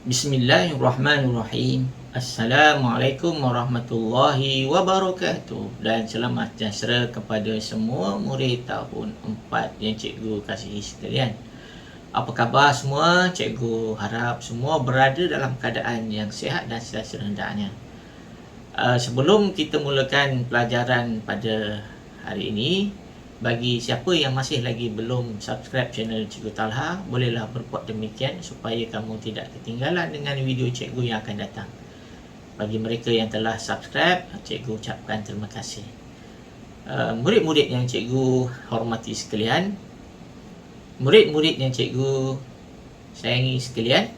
Bismillahirrahmanirrahim. Assalamualaikum warahmatullahi wabarakatuh. Dan selamat sejahtera kepada semua murid tahun 4 yang cikgu kasihi sekalian. Apa khabar semua? Cikgu harap semua berada dalam keadaan yang sihat dan sentiasa hendaknya. Sebelum kita mulakan pelajaran pada hari ini, bagi siapa yang masih lagi belum subscribe channel Cikgu Talha, bolehlah berbuat demikian supaya kamu tidak ketinggalan dengan video cikgu yang akan datang. Bagi mereka yang telah subscribe, cikgu ucapkan terima kasih. Murid-murid yang cikgu hormati sekalian, murid-murid yang cikgu sayangi sekalian,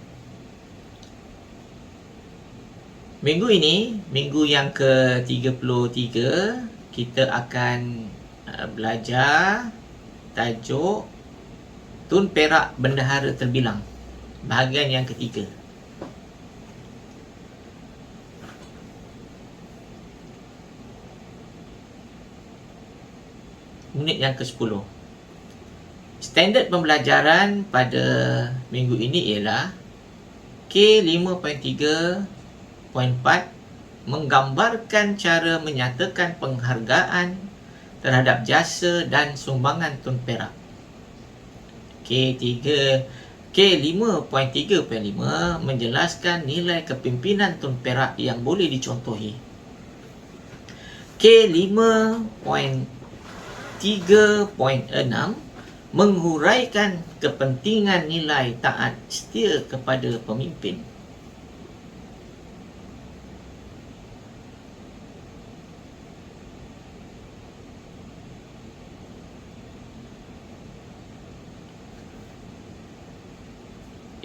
minggu ini, minggu yang ke-33, kita akan belajar tajuk Tun Perak Bendahara Terbilang, bahagian yang ketiga. Unit yang ke-10. Standard pembelajaran pada minggu ini ialah K5.3.4, menggambarkan cara menyatakan penghargaan terhadap jasa dan sumbangan Tun Perak. K5.3.5 menjelaskan nilai kepimpinan Tun Perak yang boleh dicontohi. K5.3.6 menghuraikan kepentingan nilai taat setia kepada pemimpin.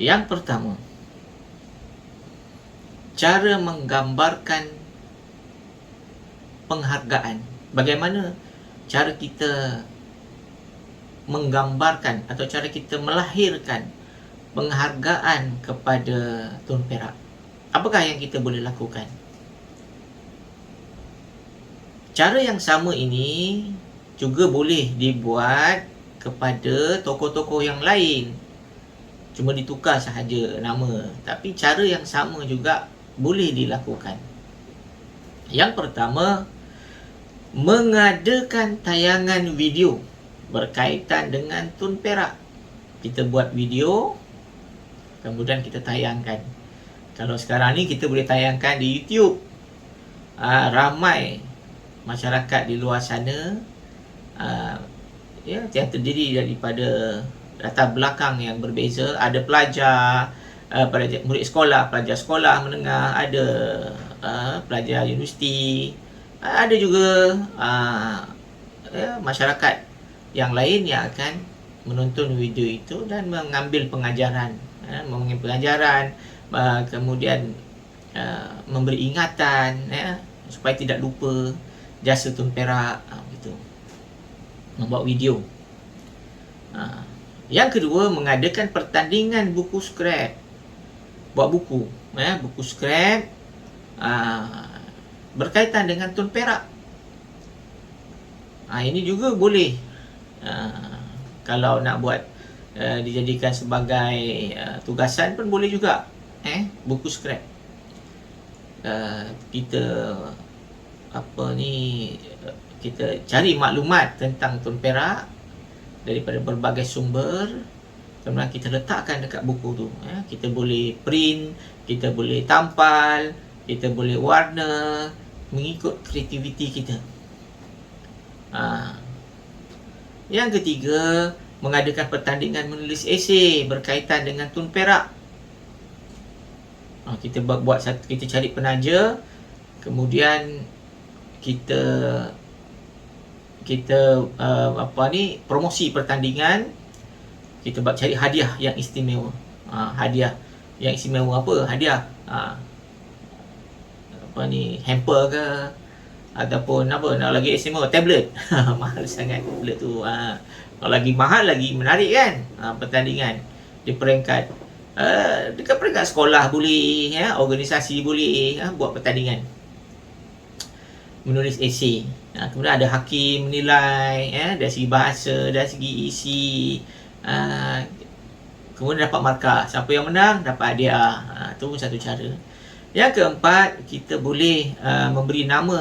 Yang pertama, cara menggambarkan penghargaan. Bagaimana cara kita menggambarkan atau cara kita melahirkan penghargaan kepada Tun Perak? Apakah yang kita boleh lakukan? Cara yang sama ini juga boleh dibuat kepada tokoh-tokoh yang lain. Cuma ditukar sahaja nama, tapi cara yang sama juga boleh dilakukan. Yang pertama, mengadakan tayangan video berkaitan dengan Tun Perak. Kita buat video, kemudian kita tayangkan. Kalau sekarang ni kita boleh tayangkan di YouTube. Ramai masyarakat di luar sana yang terdiri daripada latar belakang yang berbeza. Ada pelajar, murid sekolah, pelajar sekolah menengah, ada pelajar universiti, ada juga masyarakat yang lain yang akan menonton video itu dan mengambil pengajaran, kemudian memberi ingatan supaya tidak lupa jasa Tun Perak, gitu. Membuat video. Yang kedua, mengadakan pertandingan buku skrap. Buat buku, buku skrap berkaitan dengan Tun Perak. Ini juga boleh. Kalau nak buat dijadikan sebagai tugasan pun boleh juga. Buku skrap. Kita cari maklumat tentang Tun Perak daripada berbagai sumber, kemudian kita letakkan dekat buku tu. Kita boleh print, kita boleh tampal, kita boleh warna mengikut kreativiti kita. Yang ketiga, mengadakan pertandingan menulis esei berkaitan dengan Tun Perak. Kita kita cari penaja, kemudian kita promosi pertandingan, kita cari hadiah yang istimewa. Hadiah yang istimewa apa? Hadiah hamper ke, ataupun nak lagi istimewa, tablet. Mahal sangat tablet tu. Kalau lagi mahal, lagi menarik kan. Pertandingan di peringkat dekat peringkat sekolah boleh, organisasi boleh buat pertandingan menulis esei. Kemudian ada hakim menilai dari segi bahasa, dari segi isi, kemudian dapat markah. Siapa yang menang dapat hadiah. tu satu cara. Yang keempat, kita boleh memberi nama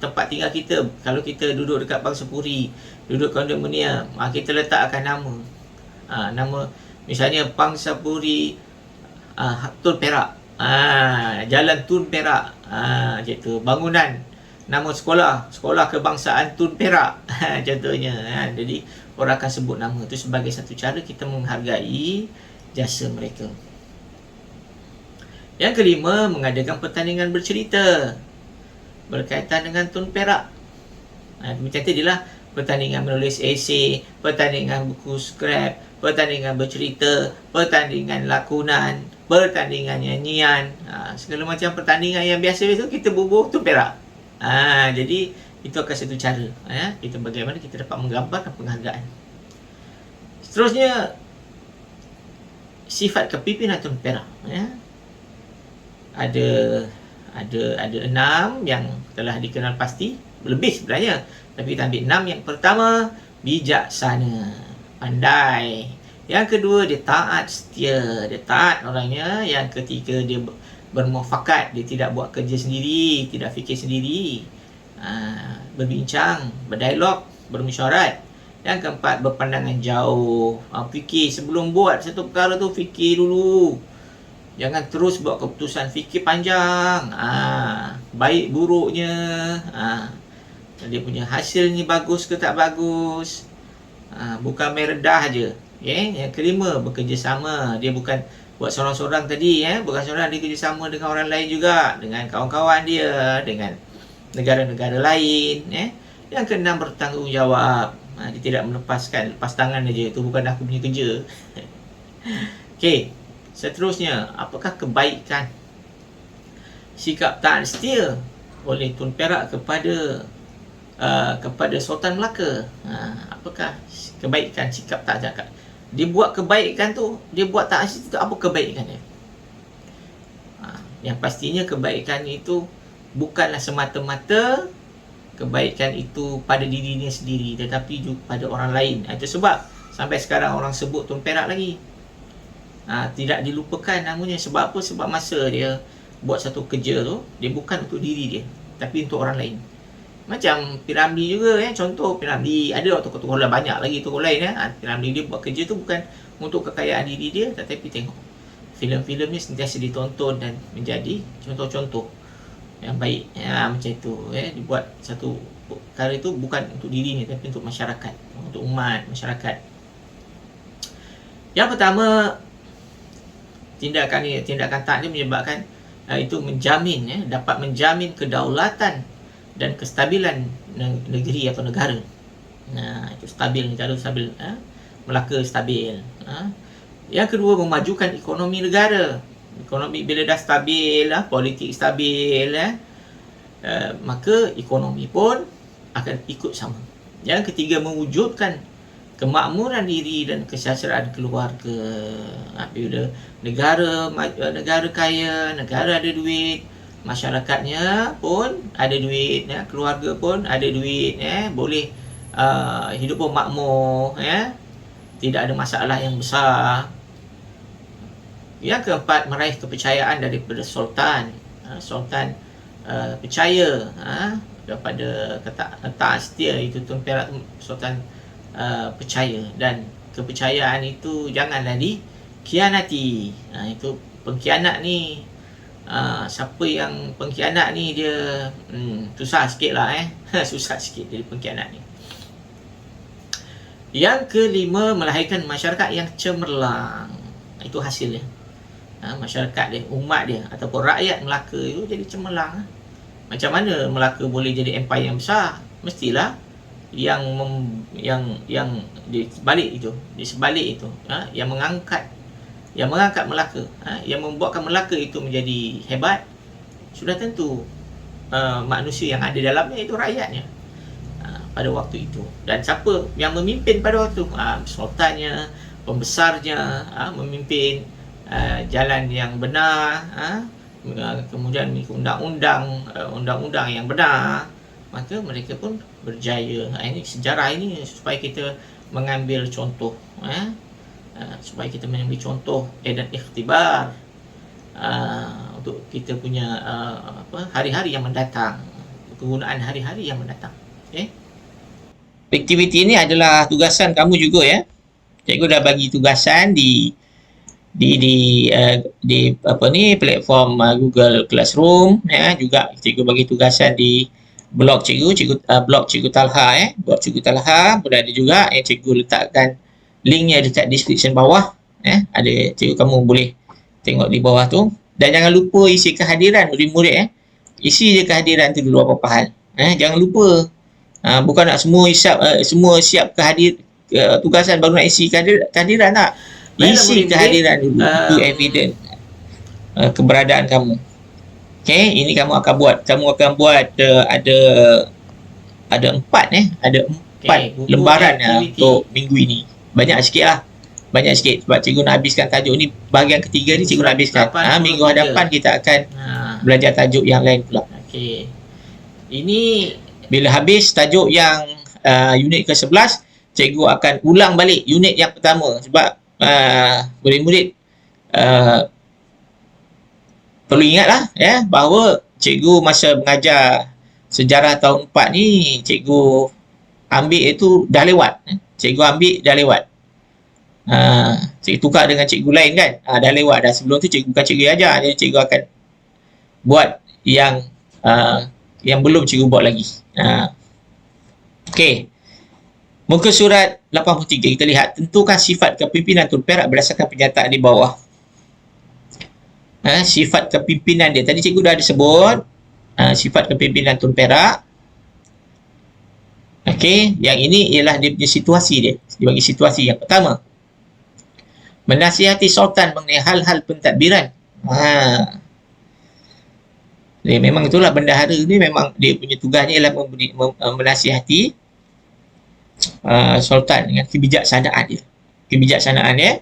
tempat tinggal kita. Kalau kita duduk dekat Pangsapuri, duduk kondominium, kita letakkan nama. Nama misalnya Pangsapuri Tun Perak. Jalan Tun Perak. Macam tu. Bangunan, nama sekolah kebangsaan Tun Perak. Contohnya. Jadi orang akan sebut nama. Itu sebagai satu cara kita menghargai jasa mereka. Yang kelima, mengadakan pertandingan bercerita berkaitan dengan Tun Perak. Macam tadi lah, pertandingan menulis esei, pertandingan buku skrap, pertandingan bercerita, pertandingan lakonan, pertandingan nyanyian, segala macam pertandingan yang biasa itu kita bubuh Tun Perak. Jadi itu akan satu cara kita bagaimana kita dapat menggambarkan penghargaan. Seterusnya, sifat kepimpinan Tun Perak. Ada 6 yang telah dikenal pasti, lebih sebenarnya, tapi kita ambil 6. Yang pertama, bijaksana, pandai. Yang kedua, dia taat setia, dia taat orangnya. Yang ketiga, dia bermuafakat, dia tidak buat kerja sendiri, tidak fikir sendiri, berbincang, berdialog, bermesyuarat. Yang keempat, berpandangan jauh, fikir sebelum buat satu perkara tu, fikir dulu. Jangan terus buat keputusan, fikir panjang. Baik buruknya, dia punya hasil ni bagus ke tak bagus. Bukan main redah je. Yang kelima, bekerjasama. Dia bukan buat seorang-seorang tadi. Bukan seorang, dia kerjasama dengan orang lain juga, dengan kawan-kawan dia, dengan negara-negara lain. Yang keenam, bertanggungjawab. Dia tidak lepas tangan aja. Itu bukan aku punya kerja. Okey. Seterusnya, apakah kebaikan sikap taat setia oleh Tun Perak kepada Sultan Melaka? Apakah kebaikan sikap taat zakat? Dia buat kebaikan tu, dia buat taat setia tu, apa kebaikan dia? Yang pastinya kebaikan itu bukanlah semata-mata kebaikan itu pada dirinya sendiri, tetapi juga pada orang lain. Itu sebab sampai sekarang orang sebut Tun Perak lagi. Tidak dilupakan namanya. Sebab apa? Sebab masa dia buat satu kerja tu, dia bukan untuk diri dia, tapi untuk orang lain. Macam P.Ramlee juga. Contoh P.Ramlee, ada tokoh-tokoh lain, banyak lagi tokoh lain. P.Ramlee dia buat kerja tu bukan untuk kekayaan diri dia, tetapi tengok filem-filem ni sentiasa ditonton dan menjadi contoh-contoh yang baik. Macam itu. Dia buat satu perkara itu bukan untuk dirinya, tapi untuk masyarakat, untuk umat, masyarakat. Yang pertama, tindakan taat ni menyebabkan itu menjamin, dapat menjamin kedaulatan dan kestabilan negeri atau negara. Itu stabil, negara stabil, Melaka stabil. Yang kedua, memajukan ekonomi negara. Ekonomi bila dah stabil, politik stabil, maka ekonomi pun akan ikut sama. Yang ketiga, mewujudkan kemakmuran diri dan kesejahteraan keluarga. Bila negara kaya, negara ada duit, masyarakatnya pun ada duit, keluarga pun ada duit, boleh hidup pun makmur, tidak ada masalah yang besar. Yang keempat, meraih kepercayaan daripada Sultan. Sultan percaya kepada taat setia itu Tun Perak. Sultan percaya, dan kepercayaan itu janganlah dikhianati. Itu pengkhianat ni, siapa yang pengkhianat ni dia susah sikit lah. Susah sikit jadi pengkhianat ni. Yang kelima, melahirkan masyarakat yang cemerlang. Itu hasilnya. Masyarakat dia, umat dia ataupun rakyat Melaka itu jadi cemerlang. Macam mana Melaka boleh jadi empire yang besar? Mestilah yang di sebalik itu, yang mengangkat Melaka, yang membuatkan Melaka itu menjadi hebat, sudah tentu manusia yang ada dalamnya itu rakyatnya pada waktu itu. Dan siapa yang memimpin pada waktu itu? Sultannya, pembesarnya, memimpin jalan yang benar, kemudian undang-undang yang benar, maka mereka pun berjaya. Ini sejarah ini supaya kita mengambil contoh, supaya kita mengambil contoh dan ikhtibar untuk kita punya hari-hari yang mendatang, kegunaan hari-hari yang mendatang. Okay? Aktiviti ini adalah tugasan kamu juga ya. Cikgu dah bagi tugasan di apa ni, platform Google Classroom ya, juga cikgu bagi tugasan di blog blog cikgu Talha blog cikgu Talha pun ada juga yang cikgu letakkan linknya dekat description bawah ada, cikgu kamu boleh tengok di bawah tu. Dan jangan lupa isi kehadiran murid-murid isi je kehadiran tu dulu apa hal. Jangan lupa. Bukan nak semua siap tugasan baru nak isi kehadiran tak. Isi kehadiran dulu, itu evidence keberadaan kamu. Okay, ini kamu akan buat ada 4 lembaran untuk minggu ini. Banyak sikit sebab cikgu nak habiskan tajuk ni, bahagian ketiga ni cikgu nak habiskan. Minggu hadapan kita akan belajar tajuk yang lain pula. Okay. Ini bila habis tajuk yang unit ke-11, cikgu akan ulang balik unit yang pertama sebab murid-murid perlu ingatlah bahawa cikgu masa mengajar sejarah tahun 4 ni, cikgu ambil itu dah lewat. Cikgu tukar dengan cikgu lain kan, dah lewat dah. Sebelum tu cikgu bukan cikgu ajar, jadi cikgu akan buat yang belum cikgu buat lagi. Okey, muka surat 83 kita lihat, tentukan sifat kepimpinan Tun Perak berdasarkan pernyataan di bawah. Sifat kepimpinan dia tadi cikgu dah ada sebut, sifat kepimpinan Tun Perak. Okey, yang ini ialah dia punya situasi dia. Dia bagi situasi yang pertama, menasihati Sultan mengenai hal-hal pentadbiran. Memang itulah bendahara ni, memang dia punya tugasnya ialah menasihati Sultan dengan kebijaksanaan dia.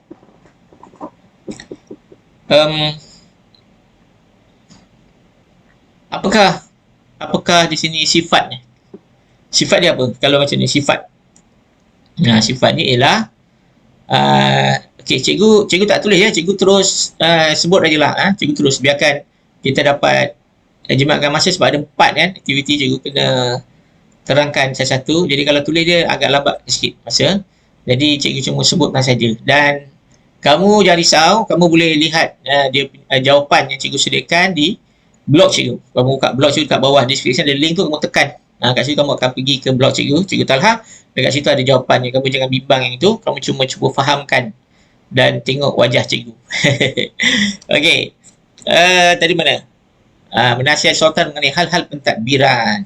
Apakah di sini sifatnya? Sifat dia apa? Kalau macam ni sifat. Sifat ni ialah cikgu tak tulis ya, cikgu terus sebut aja lah. Cikgu terus biarkan kita dapat jimatkan masa sebab ada 4 kan aktiviti, cikgu kena terangkan satu-satu. Jadi kalau tulis dia agak lambat sikit masa. Jadi cikgu cuma sebutkan saja. Dan kamu jangan risau, kamu boleh lihat dia jawapan yang cikgu sediakan di blog cikgu. Kamu buka blog cikgu kat bawah description, ada link tu, kamu tekan. Kat situ kamu akan pergi ke blog cikgu Talha. Dekat situ ada jawapannya. Kamu jangan bimbang yang itu, kamu cuma cuba fahamkan dan tengok wajah cikgu. Okey. Tadi mana? Menasihat Sultan mengenai hal-hal pentadbiran.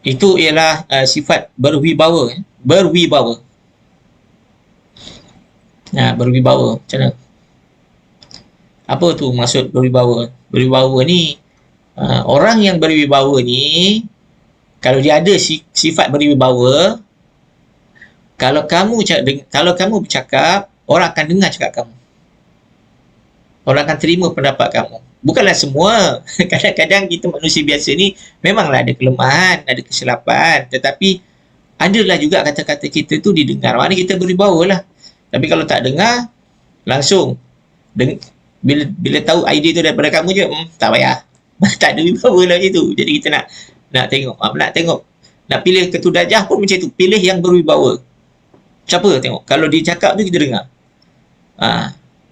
Itu ialah sifat berwibawa. Berwibawa. Macam mana? Apa tu maksud berwibawa? Berwibawa ni, orang yang berwibawa ni, kalau dia ada sifat berwibawa, kalau kamu bercakap, orang akan dengar cakap kamu. Orang akan terima pendapat kamu. Bukanlah semua. Kadang-kadang kita manusia biasa ni memanglah ada kelemahan, ada kesilapan, tetapi adalah juga kata-kata kita tu didengar. Maknanya kita berwibawa lah. Tapi kalau tak dengar, langsung bila tahu idea tu daripada kamu je, tak payah. Tak ada wibawa lah macam tu. Jadi kita nak tengok, nak pilih ketua darjah pun macam tu. Pilih yang berwibawa. Siapa tengok? Kalau dia cakap tu kita dengar.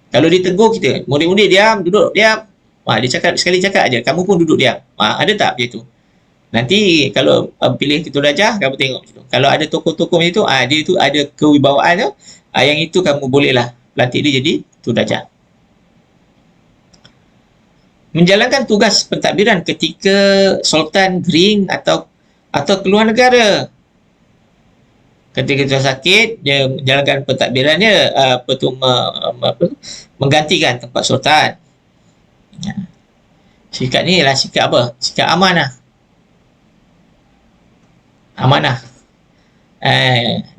Kalau dia tegur kita, murid-murid diam, duduk diam. Dia cakap sekali cakap aja, kamu pun duduk diam. Ada tak macam tu? Nanti kalau pilih ketua darjah, kamu tengok macam tu. Kalau ada tokoh-tokoh macam tu, dia tu ada kewibawaan tu, yang itu kamu bolehlah pelantik dia jadi ketua darjah. Menjalankan tugas pentadbiran ketika Sultan gering atau keluar negara. Ketika dia sakit, dia menjalankan pentadbirannya, menggantikan tempat Sultan. Sikap ni ialah sikap apa? Sikap amanah.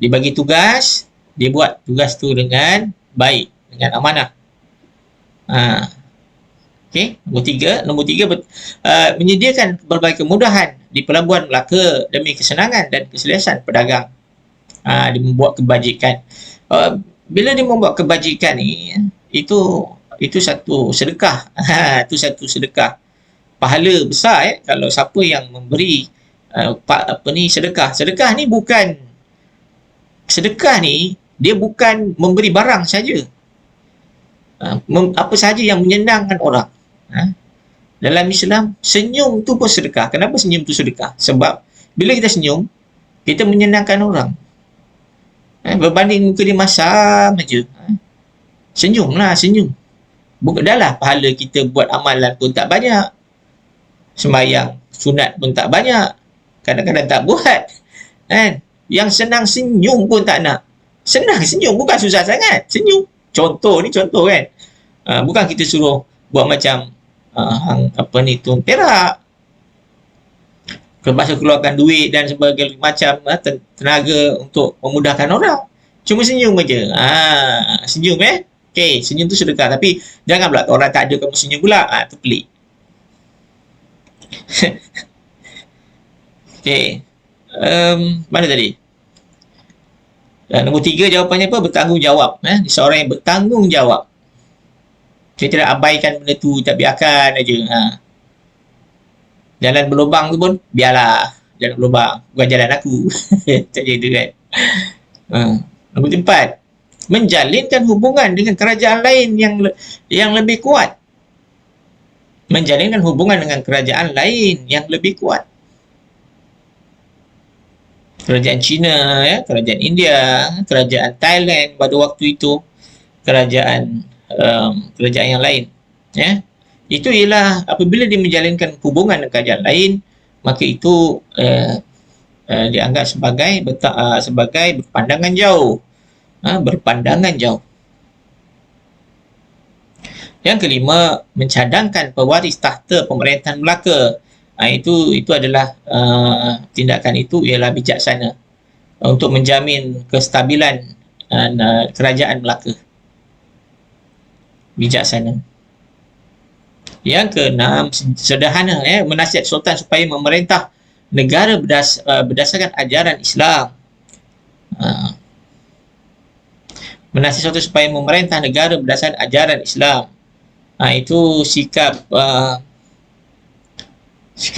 Dia bagi tugas, dia buat tugas tu dengan baik, dengan amanah. Okey, nombor tiga, menyediakan berbagai kemudahan di pelabuhan Melaka demi kesenangan dan keselesaan pedagang. Dia membuat kebajikan. bila dia membuat kebajikan ni, itu satu sedekah. Itu satu sedekah. Pahala besar kalau siapa yang memberi sedekah. Sedekah ni dia bukan memberi barang saja. Apa saja yang menyenangkan orang. Ha? Dalam Islam, senyum tu pun sedekah. Kenapa senyum tu sedekah? Sebab bila kita senyum, kita menyenangkan orang. Berbanding muka dia masam aja. Senyumlah, senyum. Dah lah pahala kita buat amalan pun tak banyak. Sembahyang sunat pun tak banyak. Kadang-kadang tak buat. Kan? Yang senang senyum pun tak nak. Senang senyum, bukan susah sangat. Senyum. Contoh kan. Bukan kita suruh buat macam tuan perak. Terpaksa keluarkan duit dan sebagainya macam tenaga untuk memudahkan orang. Cuma senyum aja. Senyum Okey, senyum tu sedekah. Tapi jangan pula orang tak ada kamu senyum pula. Tu pelik. Okey. Mana tadi? Nombor 3 jawapannya apa? Bertanggungjawab. Seorang yang bertanggungjawab. Saya tidak abaikan benda tu, tak biarkan aja. Jalan berlubang tu pun, biarlah. Jalan berlubang. Bukan jalan aku. Tak jadi kan. Nombor 4. Menjalinkan hubungan dengan kerajaan lain yang lebih kuat. Menjalinkan hubungan dengan kerajaan lain yang lebih kuat. Kerajaan China, kerajaan India, kerajaan Thailand pada waktu itu, kerajaan yang lain. Itu ialah apabila dia menjalinkan hubungan dengan kerajaan lain, maka itu dianggap sebagai berpandangan jauh. Berpandangan jauh. Yang kelima, mencadangkan pewaris tahta pemerintahan Melaka. Itu adalah tindakan itu ialah bijaksana untuk menjamin kestabilan kerajaan Melaka. Bijaksana. Yang keenam, sederhana, menasihat Sultan supaya memerintah negara berdasarkan ajaran Islam. Menasihat Sultan supaya memerintah negara berdasarkan ajaran Islam. Itu sikap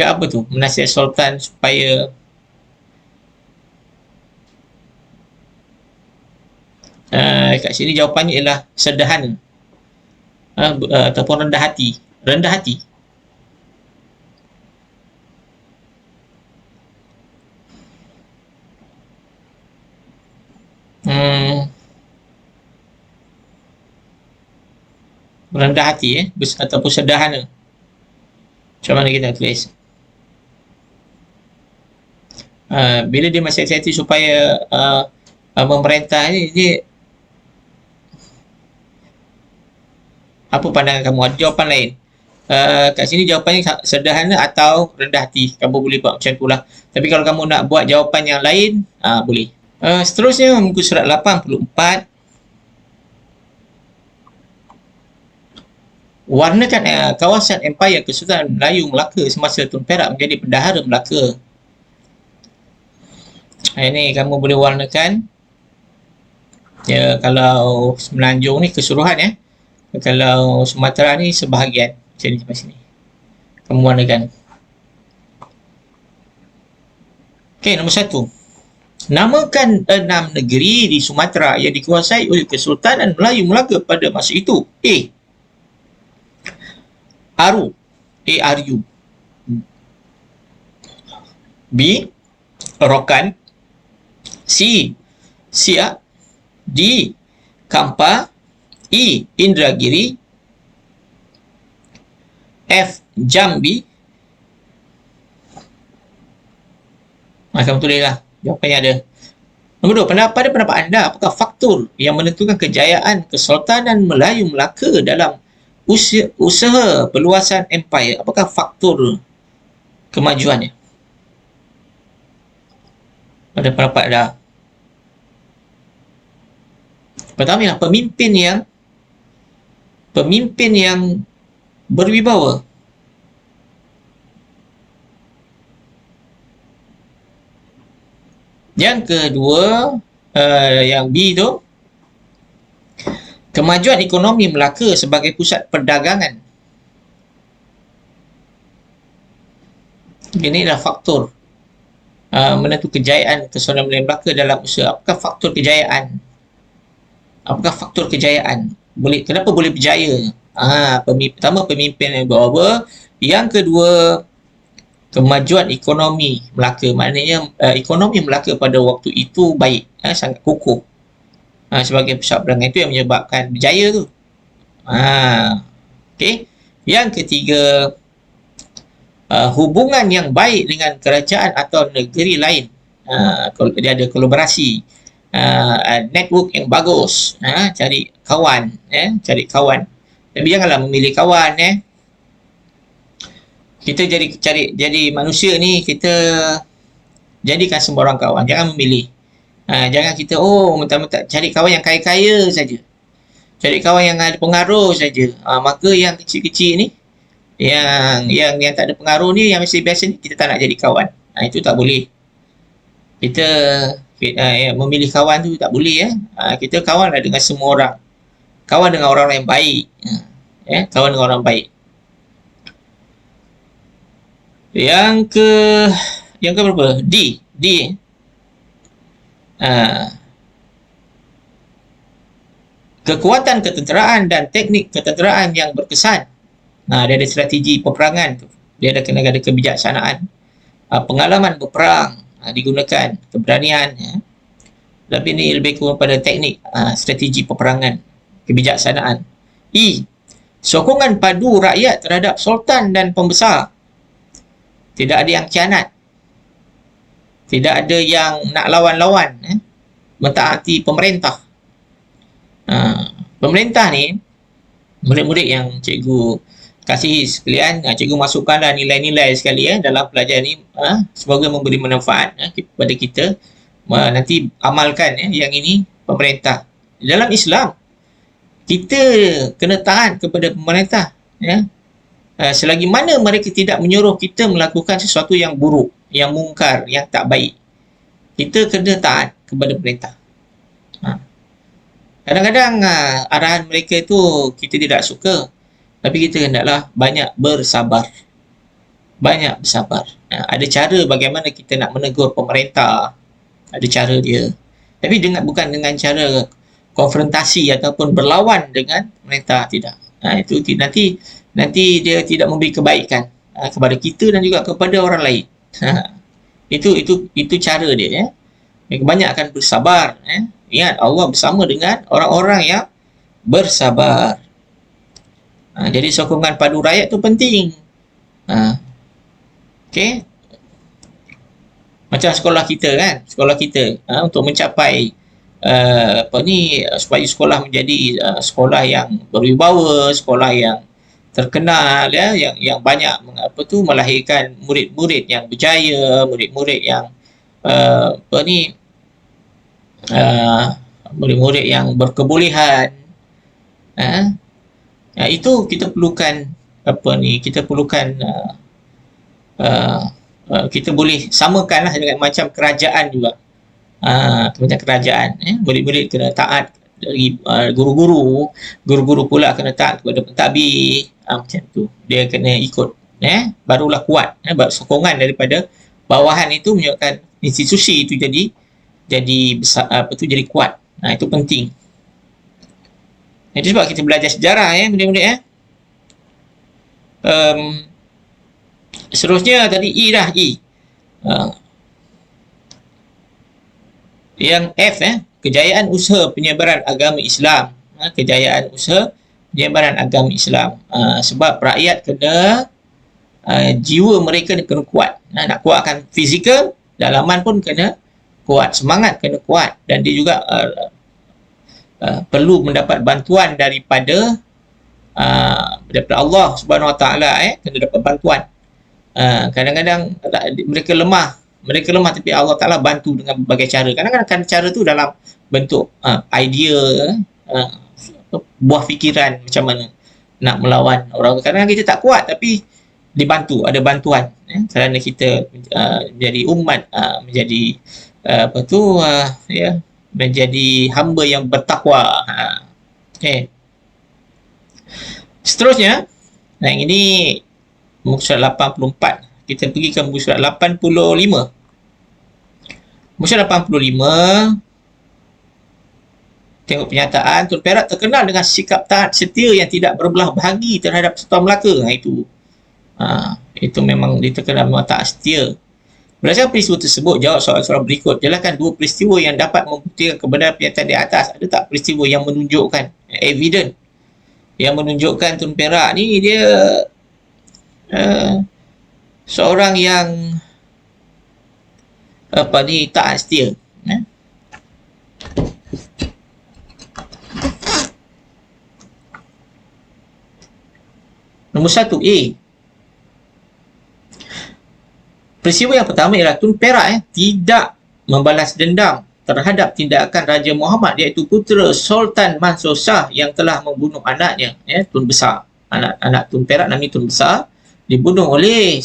apa tu? Menasihat Sultan supaya kat sini jawapannya ialah sederhana. Ataupun rendah hati. Rendah hati. Rendah hati ataupun sederhana. Macam mana kita tulis? Bila dia masih hati supaya memerintah ni apa pandangan kamu? Ada jawapan lain. Kat sini jawapannya sederhana atau rendah hati. Kamu boleh buat macam tu lah. Tapi kalau kamu nak buat jawapan yang lain, boleh. Seterusnya, muka surat 84. Warnakan kawasan Empayar Kesultanan Melayu Melaka semasa Tun Perak menjadi bendahara Melaka. Ini kamu boleh warnakan. Kalau Semenanjung ni keseluruhan Kalau Sumatera ni sebahagian. Macam ni sampai sini. Kamu warnakan. Okey, nombor 1. Namakan 6 negeri di Sumatera yang dikuasai oleh Kesultanan Melayu Melaka pada masa itu. A. Aru. A-R-U. B. Rokan. C. Siak. D. Kampa. E. Indragiri. F. Jambi. Kamu tulislah. Jawapannya ada. Nombor 2. Pada pendapat anda, apakah faktor yang menentukan kejayaan Kesultanan Melayu Melaka dalam usaha perluasan empayar? Apakah faktor kemajuannya? Pada pendapat anda. Pertama, pemimpin yang berwibawa. Yang kedua, yang B tu, Kemajuan ekonomi Melaka sebagai pusat perdagangan. Ini adalah faktor menentu kejayaan keseluruhan Melaka dalam usaha. Apakah faktor kejayaan? Apakah faktor kejayaan? Kenapa boleh berjaya? Pertama, pemimpin yang berapa. Yang kedua, kemajuan ekonomi Melaka. Maknanya ekonomi Melaka pada waktu itu baik, sangat kukuh. Sebagai pusat perdagangan, itu yang menyebabkan berjaya tu. Okay. Yang ketiga, hubungan yang baik dengan kerajaan atau negeri lain. Dia ada kolaborasi, network yang bagus, cari kawan, cari kawan. Tapi janganlah memilih kawan. Kita jadi manusia ni, kita jadikan semua orang kawan, jangan memilih. Jangan kita mentang-mentang cari kawan yang kaya-kaya saja, cari kawan yang ada pengaruh saja. Maka yang kecil-kecil ni, yang tak ada pengaruh ni, yang biasa-biasa ni, kita tak nak jadi kawan. Itu tak boleh. Kita memilih kawan tu tak boleh. Kita kawan dengan semua orang, kawan dengan orang yang baik. Kawan dengan orang baik. Yang ke berapa? D. Kekuatan ketenteraan dan teknik ketenteraan yang berkesan. Dia ada strategi peperangan tu. Dia ada kebijaksanaan. Pengalaman berperang digunakan, keberanian. Tapi ini lebih kurang pada teknik, strategi peperangan, kebijaksanaan. E. Sokongan padu rakyat terhadap sultan dan pembesar. Tidak ada yang khianat. Tidak ada yang nak lawan-lawan. Mentaati pemerintah. Pemerintah ni, murid-murid yang cikgu kasih sekalian, cikgu masukkanlah nilai-nilai sekali dalam pelajaran ni, semoga memberi manfaat kepada kita. Nanti amalkan yang ini. Pemerintah dalam Islam, kita kena taat kepada pemerintah, selagi mana mereka tidak menyuruh kita melakukan sesuatu yang buruk, yang mungkar, yang tak baik. Kita kena taat kepada pemerintah. Kadang-kadang arahan mereka itu kita tidak suka, tapi kita hendaklah banyak bersabar. Banyak bersabar. Ada cara bagaimana kita nak menegur pemerintah. Ada cara dia. Tapi bukan dengan cara konfrontasi ataupun berlawan dengan pemerintah, tidak. Itu nanti dia tidak memberi kebaikan kepada kita dan juga kepada orang lain. Itu cara dia. Kebanyakan bersabar. Ingat, Allah bersama dengan orang-orang yang bersabar. Jadi sokongan padu rakyat tu penting. Okey. Macam sekolah kita kan, untuk mencapai supaya sekolah menjadi sekolah yang berwibawa, sekolah yang terkenal, yang banyak melahirkan murid-murid yang berjaya, murid-murid yang murid-murid yang berkebolehan. Itu kita perlukan kita boleh samakanlah dengan macam kerajaan juga. Macam kerajaan, murid-murid kena taat dari guru-guru pula kena taat kepada pentadbir. Macam tu, dia kena ikut, barulah kuat. Sokongan daripada bawahan itu menyebabkan institusi itu jadi besar, jadi kuat. Itu penting. Itu sebab kita belajar sejarah, murid-murid. Seterusnya tadi E dah. Yang F, kejayaan usaha penyebaran agama Islam. Kejayaan usaha penyebaran agama Islam. Sebab rakyat kena jiwa mereka kena kuat. Nak kuatkan fizikal, dalaman pun kena kuat, semangat kena kuat, dan dia juga perlu mendapat bantuan daripada Allah Subhanahu Wa Taala. Kena dapat bantuan. Kadang-kadang mereka lemah tapi Allah Ta'ala bantu dengan berbagai cara. Kadang-kadang cara tu dalam bentuk idea, buah fikiran macam mana nak melawan orang. Kadang-kadang kita tak kuat tapi dibantu, ada bantuan, kerana kita menjadi umat, menjadi menjadi hamba yang bertakwa. Okey. Seterusnya, yang ini muka surat 84. Kita pergi ke muka surat 85. Muka surat 85, tengok penyataan, Tun Perak terkenal dengan sikap taat setia yang tidak berbelah bahagi terhadap Sultan Melaka. Itu memang dia terkenal memang taat setia. Berdasarkan peristiwa tersebut, jawab soalan-soalan berikut. Jelaskan dua peristiwa yang dapat membuktikan kebenaran pernyataan di atas. Ada tak peristiwa yang menunjukkan, evident, yang menunjukkan Tun Perak ni dia seorang yang taat setia. Nombor 1, A. Peristiwa yang pertama ialah Tun Perak tidak membalas dendam terhadap tindakan Raja Muhammad, iaitu putera Sultan Mansur Shah yang telah membunuh anaknya, Tun Besar. Anak Tun Perak namanya Tun Besar dibunuh oleh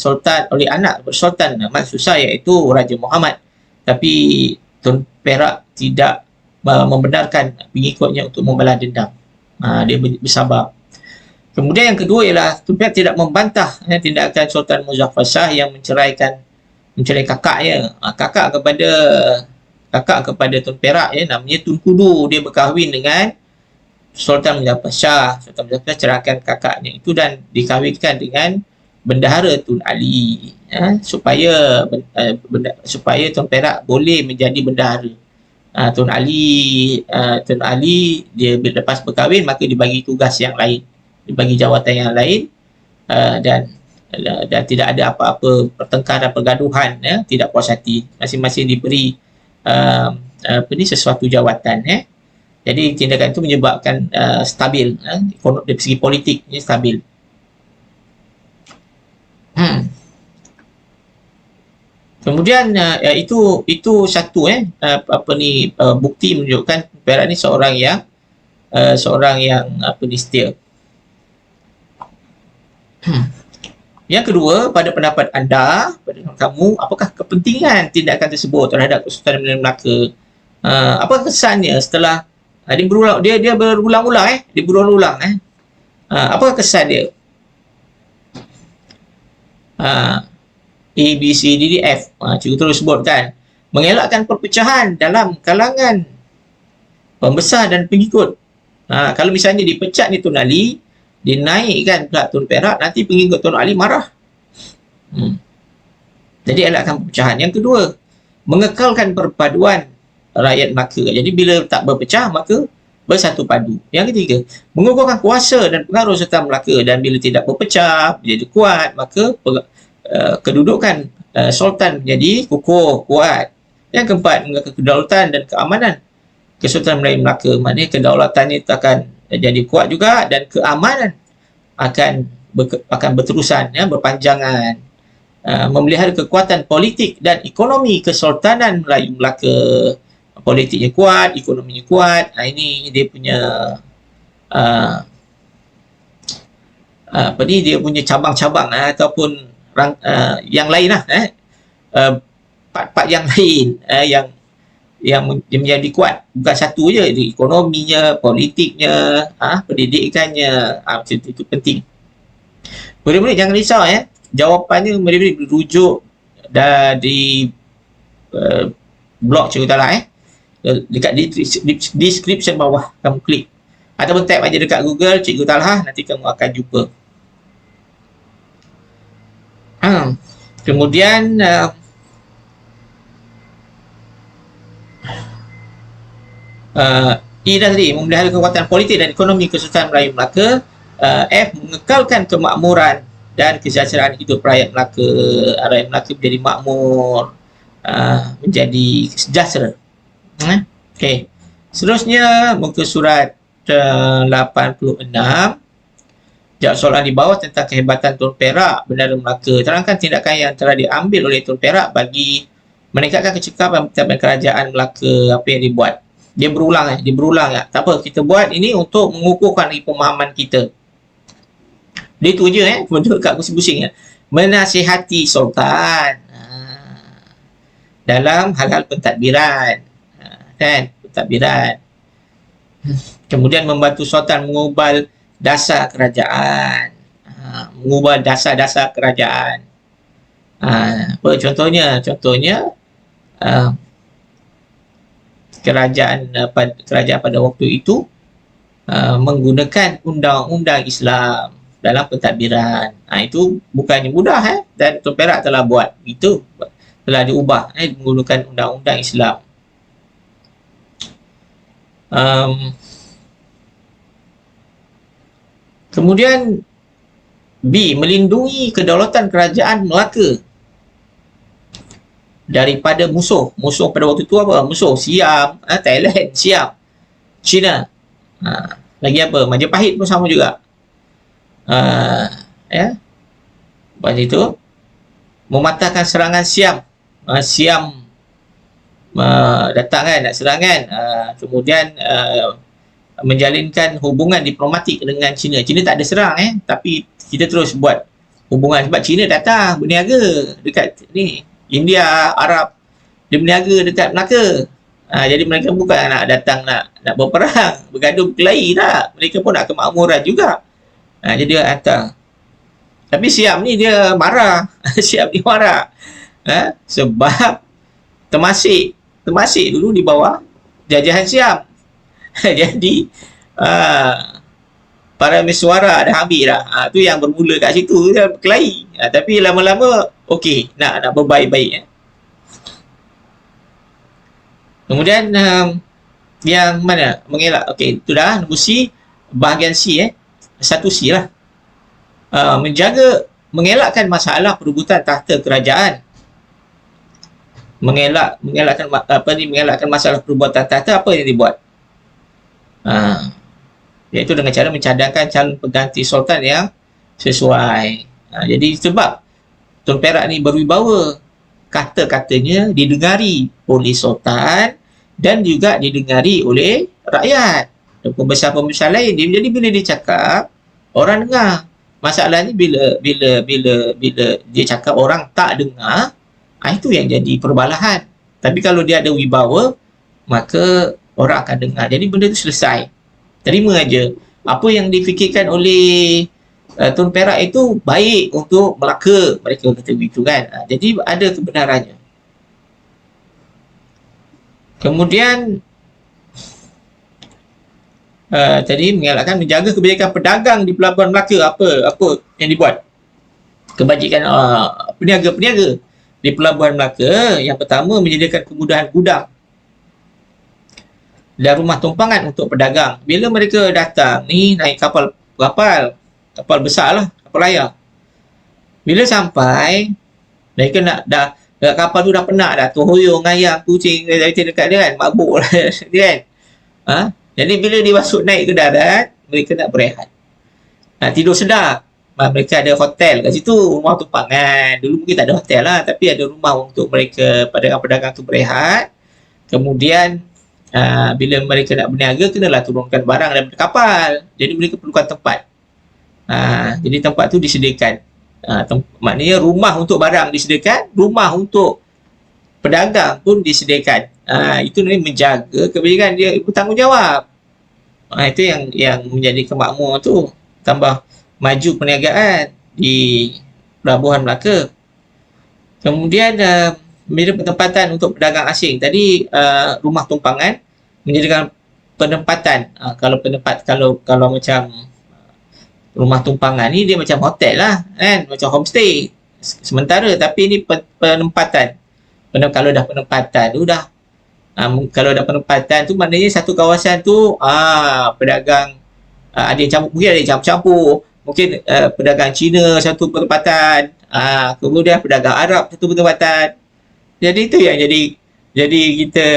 anak Sultan Mansur Shah, iaitu Raja Muhammad. Tapi Tun Perak tidak membenarkan pengikutnya untuk membalas dendam. Dia bersabar. Kemudian yang kedua ialah Tun Perak tidak membantah tindakan Sultan Muzaffar Shah yang menceraikan kakaknya. Kakak kepada Tun Perak namanya Tun Kudu. Dia berkahwin dengan Sultan Muzaffar Shah. Sultan Muzaffar Shah ceraikan kakaknya itu dan dikahwinkan dengan bendahara Tun Ali, supaya Tun Perak boleh menjadi bendahara. Tun Ali dia lepas berkahwin maka dibagi tugas yang lain, dibagi jawatan yang lain, dan tidak ada apa-apa pertengkaran, pergaduhan, tidak puas hati, masing-masing diberi sesuatu jawatan. Jadi tindakan itu menyebabkan stabil, dari segi politik ini stabil. Kemudian itu satu bukti menunjukkan Perak ni seorang yang setia. Yang kedua, pada pendapat anda, pada kamu, apakah kepentingan tindakan tersebut terhadap Kesultanan Melaka? Apa kesannya setelah dia berulang-ulang? Apa kesan dia? A, B, C, D, F. Cikgu terus sebutkan. Mengelakkan perpecahan dalam kalangan pembesar dan pengikut. Kalau misalnya dipecat ni Tun Ali, dinaikkan pula Tun Perak, nanti pengikut Tun Ali marah. Jadi elakkan perpecahan. Yang kedua, mengekalkan perpaduan rakyat Melaka. Jadi bila tak berpecah, maka bersatu padu. Yang ketiga, mengukuhkan kuasa dan pengaruh Sultan Melaka, dan bila tidak berpecah, menjadi kuat, maka kedudukan Sultan menjadi kukuh, kuat. Yang keempat, mengekalkan kedaulatan dan keamanan Kesultanan Melayu Melaka. Maknanya kedaulatannya akan jadi kuat juga, dan keamanan akan berterusan, berpanjangan. Memelihara kekuatan politik dan ekonomi Kesultanan Melayu Melaka. Politiknya kuat, ekonominya kuat. Ini dia punya dia punya cabang-cabang ataupun yang lain part-part yang lain yang menjadi kuat. Bukan satu je, ekonominya, politiknya, pendidikannya. Itu penting. Murid-murid jangan risau, jawapannya murid-murid berujuk dari blog Cikgu Talha, dekat description bawah kamu klik, ataupun type aja dekat Google Cikgu Talha, nanti kamu akan jumpa. Kemudian E tadi, memelihara kekuatan politik dan ekonomi Kesultanan Melayu Melaka. F, mengekalkan kemakmuran dan kesejahteraan hidup rakyat Melaka. Rakyat Melaka menjadi makmur, menjadi sejahtera. Okey. Seterusnya muka surat 86. Jawab soalan di bawah tentang kehebatan Tun Perak, Bendahara Melaka. Terangkan tindakan yang telah diambil oleh Tun Perak bagi meningkatkan kecekapan kerajaan Melaka. Apa yang dibuat? Dia berulang. Tak apa, kita buat ini untuk mengukuhkan pemahaman kita. Dia tu je, benda kat pusing-pusing. Menasihati Sultan dalam hal-hal pentadbiran. Pentadbiran. Kemudian membantu Sultan mengubah dasar kerajaan. Mengubah dasar-dasar kerajaan. Apa contohnya? Contohnya kerajaan pada waktu itu menggunakan undang-undang Islam dalam pentadbiran. Itu bukannya mudah, dan Tun Perak telah buat itu, telah diubah menggunakan undang-undang Islam. Kemudian B, melindungi kedaulatan kerajaan Melaka daripada musuh. Musuh pada waktu itu apa? Musuh Siam, Thailand, Siam, China. Lagi apa? Majapahit pun sama juga. Lepas itu mematahkan serangan Siam. Siam datang nak serang kan. Kemudian menjalinkan hubungan diplomatik dengan China. China tak ada serang, tapi kita terus buat hubungan sebab China datang berniaga dekat ni, India, Arab, dia berniaga dekat Melaka. Jadi mereka bukan nak datang nak berperang, bergaduh berkelahi tak. Mereka pun nak kemakmuran juga. Jadi dia hantar. Tapi Siam ni dia marah. Siam ni marah. Sebab Temasik dulu di bawah jajahan Siam. Jadi para mesuara dah ambil dah. Tu yang bermula kat situ dia berkelahi. Tapi lama-lama okey, nak berbaik-baik. Kemudian yang mana? Mengelak. Okey, itu dah nombor C, bahagian C satu C lah. Mengelakkan masalah perebutan takhta kerajaan. Mengelakkan masalah perebutan takhta, apa yang dibuat? Iaitu dengan cara mencadangkan calon pengganti sultan yang sesuai. Jadi sebab Tun Perak ni berwibawa, kata-katanya didengari oleh sultan dan juga didengari oleh rakyat dan pembesar-pembesar lain. Jadi bila dia cakap, orang dengar. Masalahnya bila dia cakap orang tak dengar, itu yang jadi perbalahan. Tapi kalau dia ada wibawa, maka orang akan dengar. Jadi benda tu selesai. Terima aja. Apa yang difikirkan oleh Tun Perak itu baik untuk Melaka, mereka kata begitu kan. Jadi ada kebenarannya. Kemudian tadi mengelakkan, menjaga kebijakan pedagang di pelabuhan Melaka. Apa yang dibuat? Kebajikan peniaga-peniaga di pelabuhan Melaka. Yang pertama, menyediakan kemudahan gudang dan rumah tumpangan untuk pedagang. Bila mereka datang ni naik kapal besar lah, kapal layar. Bila sampai, mereka dah kapal tu dah penat dah, tuhuyung ayam, kucing dekat dia kan, mabuk lah dia kan. Jadi bila dia masuk naik ke darat, mereka nak berehat, nak tidur sedap. Mereka ada hotel kat situ, rumah tumpangan. Dulu mungkin tak ada hotel lah, tapi ada rumah untuk mereka, pedagang-pedagang tu berehat. Kemudian bila mereka nak berniaga, kenalah turunkan barang daripada kapal. Jadi mereka perlukan tempat. Jadi tempat tu disediakan. Maknanya rumah untuk barang disediakan, rumah untuk pedagang pun disediakan. Itu namanya menjaga kebijakan, dia bertanggungjawab. Itu yang menjadi kemakmur tu, tambah maju perniagaan di Pelabuhan Melaka. Kemudian menyediakan penempatan untuk pedagang asing. Tadi rumah tumpangan, menyediakan penempatan. Kalau macam rumah tumpangan ni, dia macam hotel lah kan, macam homestay sementara. Tapi ini penempatan. Kalau dah penempatan tu dah kalau dah penempatan tu, maknanya satu kawasan tu pedagang ada yang campur, mungkin ada yang campur-campur. Mungkin pedagang Cina satu penempatan, kemudian pedagang Arab satu penempatan. Jadi itu yang jadi kita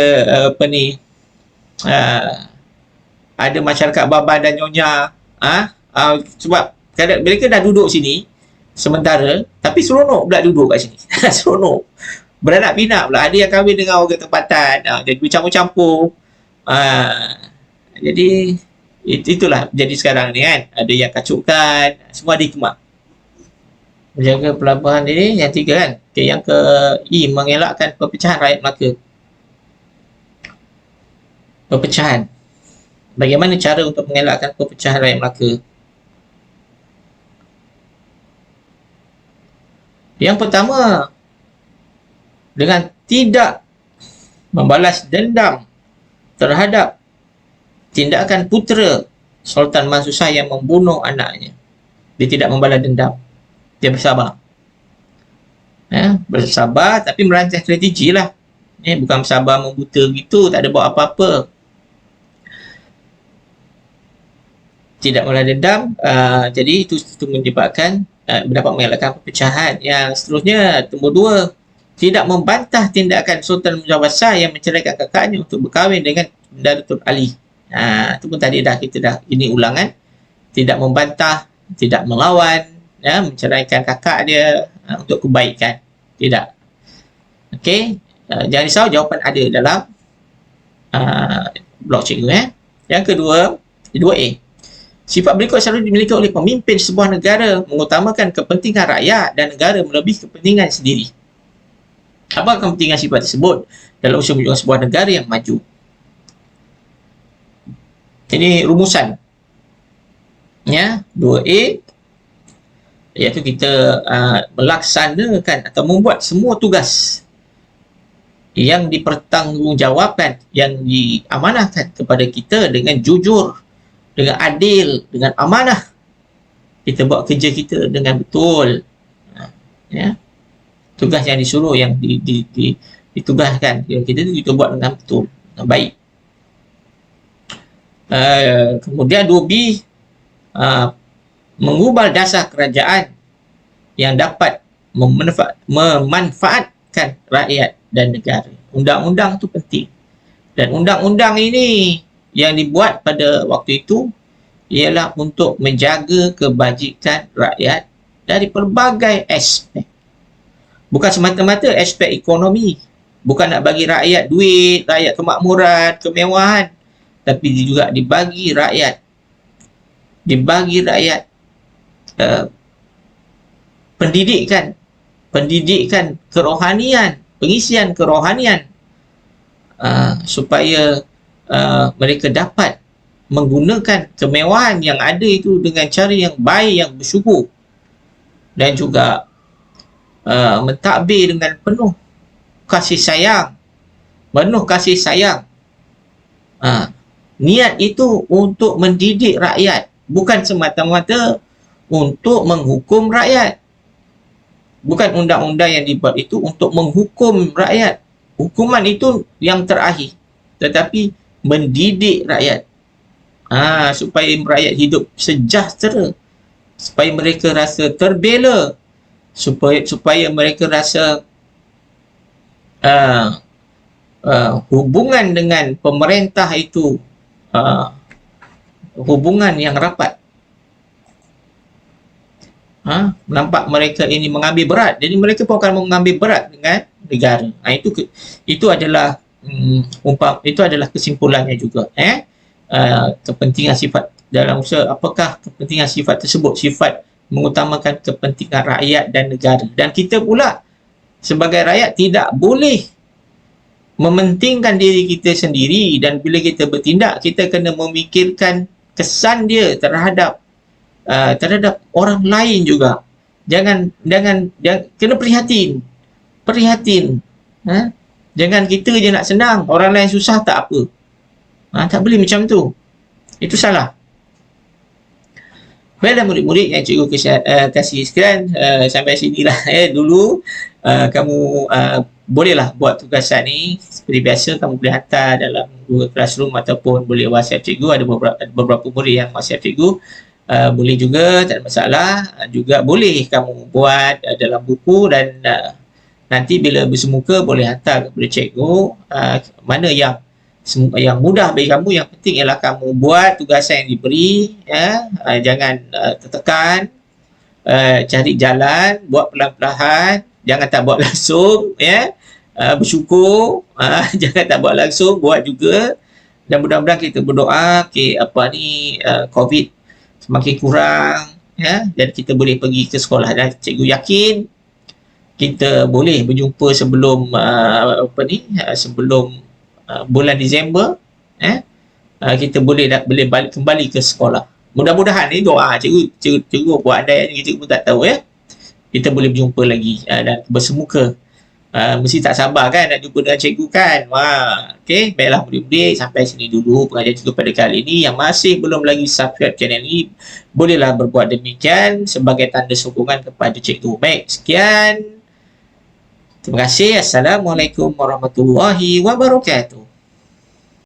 ada masyarakat Baban dan Nyonya. Sebab mereka dah duduk sini sementara, tapi seronok pula duduk kat sini. Seronok. Beranak pinak pula. Ada yang kahwin dengan orang tempatan. Jadi bercampur-campur. Jadi itulah jadi sekarang ni kan. Ada yang kacukkan. Semua ada hikmah. Menjaga pelabuhan ini yang 3 kan. Okay, yang ke I, mengelakkan perpecahan rakyat Melaka. Perpecahan. Bagaimana cara untuk mengelakkan perpecahan rakyat Melaka? Yang pertama, dengan tidak membalas dendam terhadap tindakan putera Sultan Mansur Shah yang membunuh anaknya. Dia tidak membalas dendam. Dia bersabar. Bersabar tapi merancang strategi lah. Bukan bersabar membuta gitu, tak ada buat apa-apa. Tidak membalas dendam, jadi itu menyebabkan dapat mengelakkan perpecahan. Yang seterusnya, nombor 2, tidak membantah tindakan Sultan Muzaffar Shah yang menceraikan kakaknya untuk berkahwin dengan Datuk Ali. Itu pun tadi kita dah, ini ulangan. Tidak membantah, tidak melawan, menceraikan kakak dia untuk kebaikan. Tidak. Okey, jangan risau, jawapan ada dalam blog cikgu. Yang kedua, 2A. Sifat berikut selalu dimiliki oleh pemimpin sebuah negara, mengutamakan kepentingan rakyat dan negara melebihi kepentingan sendiri. Apa kepentingan sifat tersebut dalam usaha mewujudkan sebuah negara yang maju? Ini rumusan. 2A, iaitu kita melaksanakan atau membuat semua tugas yang dipertanggungjawabkan, yang diamanahkan kepada kita dengan jujur, dengan adil, dengan amanah. Kita buat kerja kita dengan betul. Tugas yang disuruh, yang ditugaskan kita tu kita buat dengan betul, dengan baik. Kemudian 2B, mengubah dasar kerajaan yang dapat memanfaatkan rakyat dan negara. Undang-undang tu penting. Dan undang-undang ini yang dibuat pada waktu itu ialah untuk menjaga kebajikan rakyat dari pelbagai aspek. Bukan semata-mata aspek ekonomi. Bukan nak bagi rakyat duit, rakyat kemakmuran, kemewahan. Tapi juga dibagi rakyat pendidikan kerohanian, pengisian kerohanian, supaya mereka dapat menggunakan kemewahan yang ada itu dengan cara yang baik, yang bersyukur, dan juga mentadbir dengan penuh kasih sayang. Niat itu untuk mendidik rakyat, bukan semata-mata untuk menghukum rakyat. Bukan undang-undang yang dibuat itu untuk menghukum rakyat. Hukuman itu yang terakhir, tetapi mendidik rakyat, supaya rakyat hidup sejahtera, supaya mereka rasa terbela, supaya mereka rasa hubungan dengan pemerintah itu hubungan yang rapat. Nampak mereka ini mengambil berat, jadi mereka pun akan mengambil berat dengan negara. Itu adalah itu adalah kesimpulannya juga. Kepentingan sifat dalam usaha, apakah kepentingan sifat tersebut? Sifat mengutamakan kepentingan rakyat dan negara. Dan kita pula sebagai rakyat tidak boleh mementingkan diri kita sendiri, dan bila kita bertindak, kita kena memikirkan kesan dia terhadap orang lain juga. Jangan kena prihatin. Jangan kita je nak senang, orang lain susah tak apa. Tak boleh macam tu. Itu salah. Baiklah murid-murid yang cikgu kasih sekalian, sampai sinilah dulu. Kamu bolehlah buat tugasan ni seperti biasa. Kamu boleh hantar dalam Google Classroom ataupun boleh WhatsApp cikgu. Ada beberapa murid yang WhatsApp cikgu. Boleh juga, tak ada masalah. Juga boleh kamu buat dalam buku, dan nanti bila bersemuka boleh hantar kepada cikgu mana yang mudah bagi kamu. Yang penting ialah kamu buat tugasan yang diberi, jangan tertekan, cari jalan, buat perlahan-lahan, jangan tak buat langsung, bersyukur, jangan tak buat langsung, buat juga. Dan mudah-mudahan kita berdoa COVID semakin kurang, dan kita boleh pergi ke sekolah. Dan cikgu yakin kita boleh berjumpa sebelum sebelum bulan Disember, kita boleh balik kembali ke sekolah. Mudah-mudahan ni doa cikgu buat andai cikgu pun tak tahu ya. Kita boleh berjumpa lagi dan bersemuka. Mesti tak sabar kan nak jumpa dengan cikgu kan. Okey, baiklah murid-murid, sampai sini dulu pengajian cikgu pada kali ini. Yang masih belum lagi subscribe channel ini, bolehlah berbuat demikian sebagai tanda sokongan kepada cikgu. Baik, sekian. Terima kasih. Assalamualaikum warahmatullahi wabarakatuh.